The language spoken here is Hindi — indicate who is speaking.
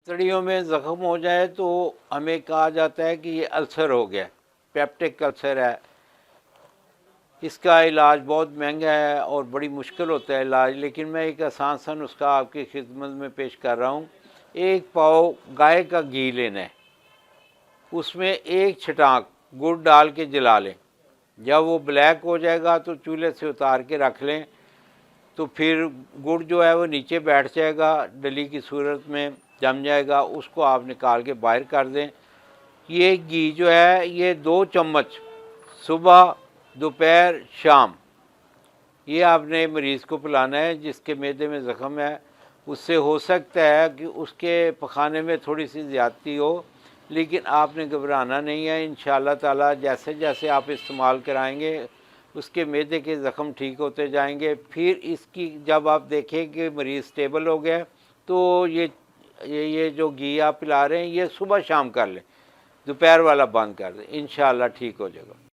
Speaker 1: तड़ियों में ज़ख्म हो जाए तो हमें कहा जाता है कि ये अल्सर हो गया, पेप्टिक अल्सर है। इसका इलाज बहुत महंगा है और बड़ी मुश्किल होता है इलाज, लेकिन मैं एक आसान सा नुस्खा आपकी खिदमत में पेश कर रहा हूँ। 1 पाव गाय का घी लेना है, उसमें 1 छटाक गुड़ डाल के जला लें। जब वो ब्लैक हो जाएगा तो चूल्हे से उतार के रख लें। तो फिर गुड़ जो है वो नीचे बैठ जाएगा, डली की सूरत में जम जाएगा, उसको आप निकाल के बाहर कर दें। ये घी जो है ये 2 चम्मच सुबह, दोपहर, शाम ये आपने मरीज़ को पिलाना है जिसके मैदे में ज़ख्म है। उससे हो सकता है कि उसके पखाने में थोड़ी सी ज़्यादती हो, लेकिन आपने घबराना नहीं है। इंशाअल्लाह ताला जैसे जैसे आप इस्तेमाल कराएंगे उसके मैदे के ज़ख्म ठीक होते जाएंगे। फिर इसकी जब आप देखें कि मरीज़ स्टेबल हो गया तो ये जो घी आप पिला रहे हैं ये सुबह शाम कर लें, दोपहर वाला बंद कर दें, इंशाअल्लाह ठीक हो जाएगा।